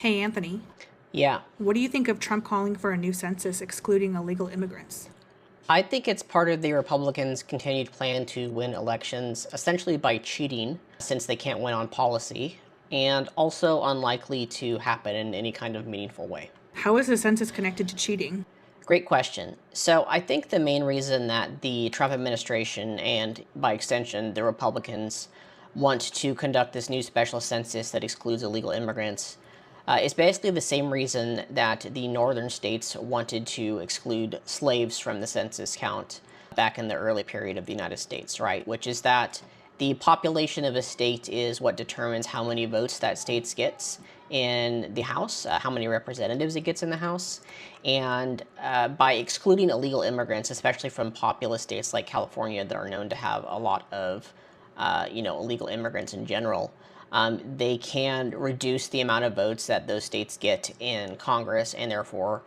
Hey, Anthony, Yeah, what do you think of Trump calling for a new census excluding illegal immigrants? I think it's part of the Republicans' continued plan to win elections, essentially by cheating, since they can't win on policy, and also unlikely to happen in any kind of meaningful way. How is the census connected to cheating? Great question. So, I think the main reason that the Trump administration and, by extension, the Republicans want to conduct this new special census that excludes illegal immigrants is basically the same reason that the northern states wanted to exclude slaves from the census count back in the early period of the United States, right? Which is that the population of a state is what determines how many votes that state gets in the House, how many representatives it gets in the House. And by excluding illegal immigrants, especially from populous states like California that are known to have a lot of illegal immigrants in general, they can reduce the amount of votes that those states get in Congress and therefore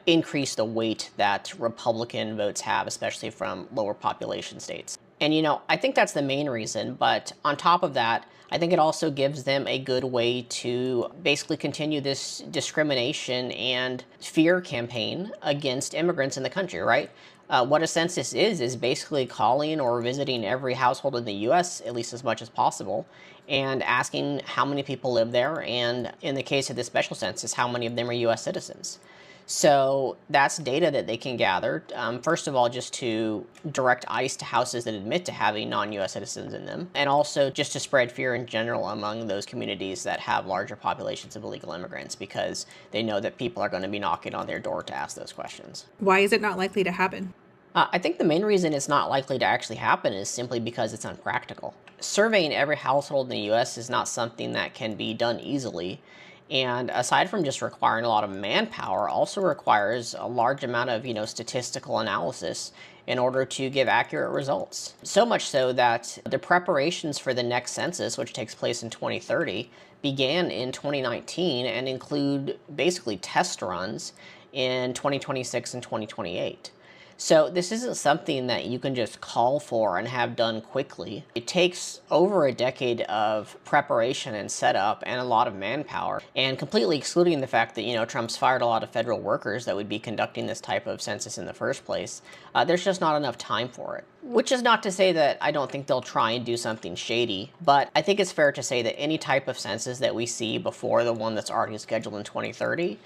increase the weight that Republican votes have, especially from lower population states. And, I think that's the main reason. But on top of that, I think it also gives them a good way to basically continue this discrimination and fear campaign against immigrants in the country, right? What a census is basically calling or visiting every household in the U.S., at least as much as possible, and asking how many people live there, and in the case of the special census, how many of them are U.S. citizens. So that's data that they can gather, first of all, just to direct ICE to houses that admit to having non-US citizens in them, and also just to spread fear in general among those communities that have larger populations of illegal immigrants, because they know that people are going to be knocking on their door to ask those questions. Why is it not likely to happen? I think the main reason it's not likely to actually happen is simply because it's unpractical. Surveying every household in the US is not something that can be done easily. And aside from just requiring a lot of manpower, also requires a large amount of, statistical analysis in order to give accurate results. So much so that the preparations for the next census, which takes place in 2030, began in 2019 and include basically test runs in 2026 and 2028. So this isn't something that you can just call for and have done quickly. It takes over a decade of preparation and setup and a lot of manpower, and completely excluding the fact that, Trump's fired a lot of federal workers that would be conducting this type of census in the first place. There's just not enough time for it. Which is not to say that I don't think they'll try and do something shady, but I think it's fair to say that any type of census that we see before the one that's already scheduled in 2030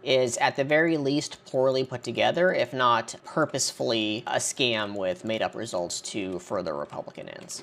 is at the very least poorly put together, if not purposefully a scam with made up results to further Republican ends.